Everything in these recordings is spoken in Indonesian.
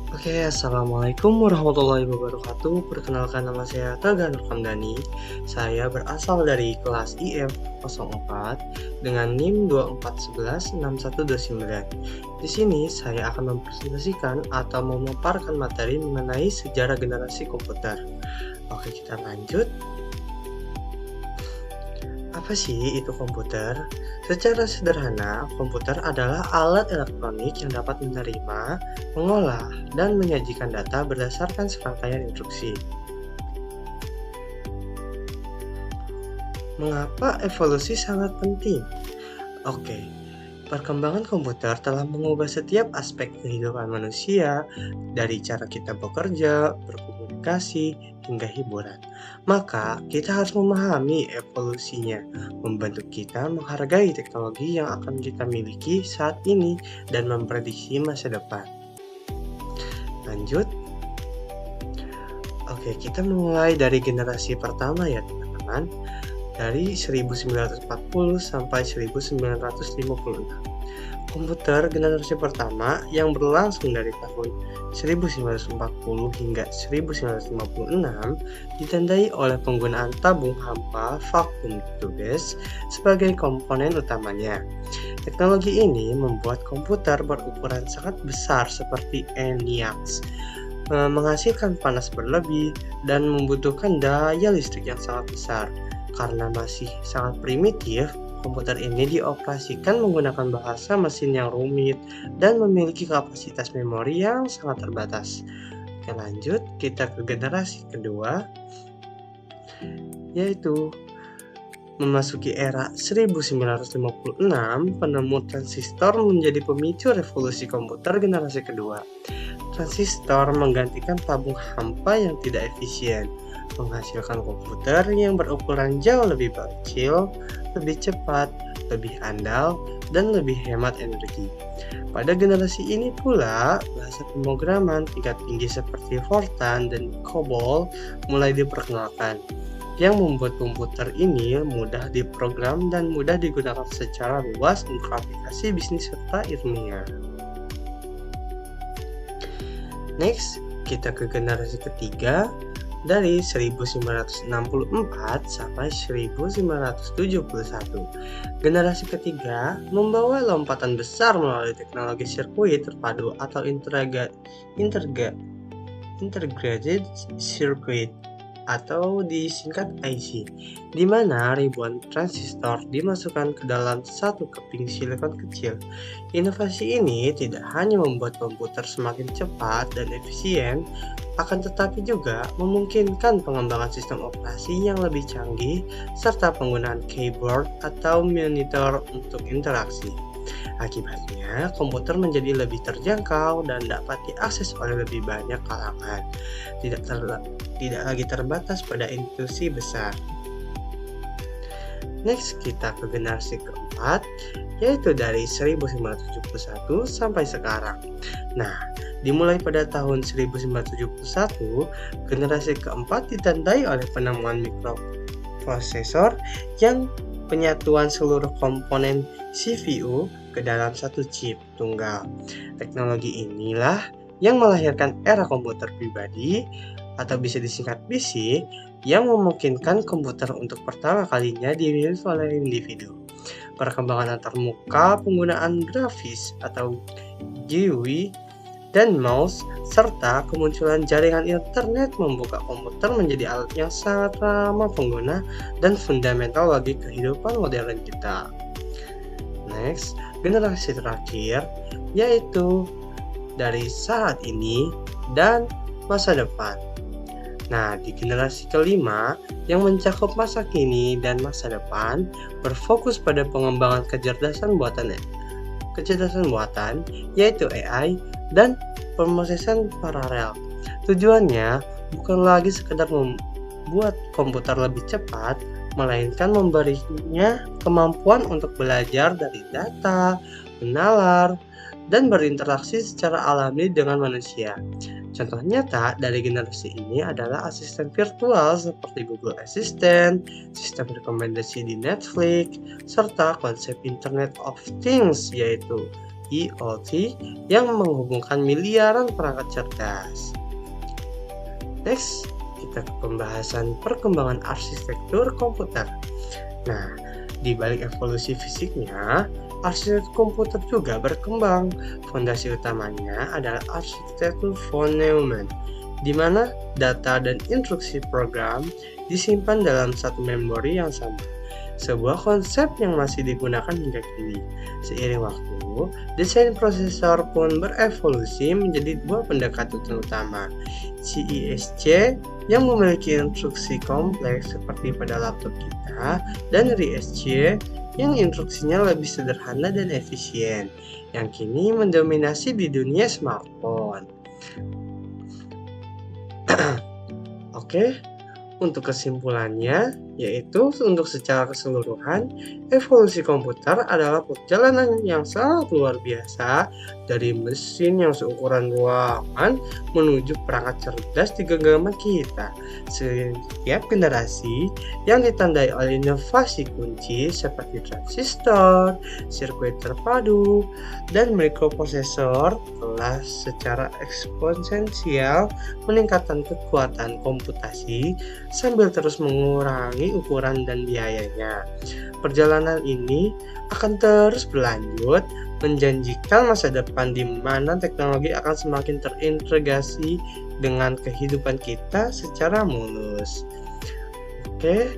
Assalamualaikum warahmatullahi wabarakatuh. Perkenalkan, nama saya Tagan Ramdhani. Saya berasal dari kelas IF 04 dengan NIM 24116129. Di sini saya akan mempresentasikan atau memaparkan materi mengenai sejarah generasi komputer. Oke, kita lanjut. Apa sih itu komputer? Secara sederhana, komputer adalah alat elektronik yang dapat menerima, mengolah, dan menyajikan data berdasarkan serangkaian instruksi. Mengapa evolusi sangat penting? Oke, perkembangan komputer telah mengubah setiap aspek kehidupan manusia, dari cara kita bekerja, berkomunikasi, hingga hiburan. Maka, kita harus memahami evolusinya, membantu kita menghargai teknologi yang akan kita miliki saat ini dan memprediksi masa depan. Lanjut. Oke, kita mulai dari generasi pertama ya teman-teman. Dari 1940 sampai 1956. Komputer generasi pertama yang berlangsung dari tahun 1940 hingga 1956 ditandai oleh penggunaan tabung hampa vacuum tubes sebagai komponen utamanya. Teknologi ini membuat komputer berukuran sangat besar seperti ENIAC, menghasilkan panas berlebih dan membutuhkan daya listrik yang sangat besar. Karena masih sangat primitif, komputer ini dioperasikan menggunakan bahasa mesin yang rumit dan memiliki kapasitas memori yang sangat terbatas. Oke, lanjut kita ke generasi kedua, yaitu memasuki era 1956, penemu transistor menjadi pemicu revolusi komputer generasi kedua. Transistor menggantikan tabung hampa yang tidak efisien, menghasilkan komputer yang berukuran jauh lebih kecil, lebih cepat, lebih andal, dan lebih hemat energi. Pada generasi ini pula, bahasa pemrograman tingkat tinggi seperti Fortran dan COBOL mulai diperkenalkan, yang membuat komputer ini mudah diprogram dan mudah digunakan secara luas untuk aplikasi bisnis serta ilmiah. Next, kita ke generasi ketiga, dari 1964 sampai 1971. Generasi ketiga membawa lompatan besar melalui teknologi sirkuit terpadu atau integrated circuit atau disingkat IC, di mana ribuan transistor dimasukkan ke dalam satu keping silikon kecil. Inovasi ini tidak hanya membuat komputer semakin cepat dan efisien, akan tetapi juga memungkinkan pengembangan sistem operasi yang lebih canggih serta penggunaan keyboard atau monitor untuk interaksi. Akibatnya, komputer menjadi lebih terjangkau dan dapat diakses oleh lebih banyak kalangan, tidak lagi terbatas pada institusi besar. Next, kita ke generasi keempat, yaitu dari 1971 sampai sekarang. Nah, dimulai pada tahun 1971, generasi keempat ditandai oleh penemuan mikroprosesor yang penyatuan seluruh komponen CPU ke dalam satu chip tunggal. Teknologi inilah yang melahirkan era komputer pribadi atau bisa disingkat PC, yang memungkinkan komputer untuk pertama kalinya dimiliki oleh individu. Perkembangan antarmuka, penggunaan grafis atau GUI dan mouse, serta kemunculan jaringan internet membuka komputer menjadi alat yang sangat ramah pengguna dan fundamental bagi kehidupan modern kita. Next, generasi terakhir, yaitu dari saat ini dan masa depan. Nah, di generasi kelima yang mencakup masa kini dan masa depan, berfokus pada pengembangan kecerdasan buatan, yaitu AI dan pemrosesan paralel. Tujuannya bukan lagi sekedar membuat komputer lebih cepat, melainkan memberinya kemampuan untuk belajar dari data, menalar, dan berinteraksi secara alami dengan manusia. Contoh nyata dari generasi ini adalah asisten virtual seperti Google Assistant, sistem rekomendasi di Netflix, serta konsep Internet of Things yaitu IoT yang menghubungkan miliaran perangkat cerdas. Next, kita ke pembahasan perkembangan arsitektur komputer. Nah, di balik evolusi fisiknya, arsitektur komputer juga berkembang. Fondasi utamanya adalah arsitektur von Neumann, di mana data dan instruksi program disimpan dalam satu memori yang sama. Sebuah konsep yang masih digunakan hingga kini. Seiring waktu, desain prosesor pun berevolusi menjadi dua pendekatan utama. CISC yang memiliki instruksi kompleks seperti pada laptop kita, dan RISC yang instruksinya lebih sederhana dan efisien, yang kini mendominasi di dunia smartphone. Oke, untuk kesimpulannya, yaitu untuk secara keseluruhan, evolusi komputer adalah perjalanan yang sangat luar biasa dari mesin yang seukuran ruangan menuju perangkat cerdas di genggaman kita. Setiap generasi yang ditandai oleh inovasi kunci seperti transistor, sirkuit terpadu, dan mikroprosesor telah secara eksponensial meningkatkan kekuatan komputasi sambil terus mengurangi ukuran dan biayanya. Perjalanan ini akan terus berlanjut, menjanjikan masa depan di mana teknologi akan semakin terintegrasi dengan kehidupan kita secara mulus. Oke,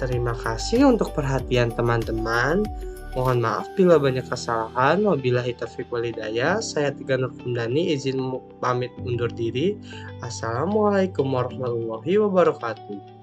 terima kasih untuk perhatian teman-teman. Mohon maaf bila banyak kesalahan. Wabillahi taufiq wal hidayah. Saya Tiga Nur Hamdani izin pamit undur diri. Assalamualaikum warahmatullahi wabarakatuh.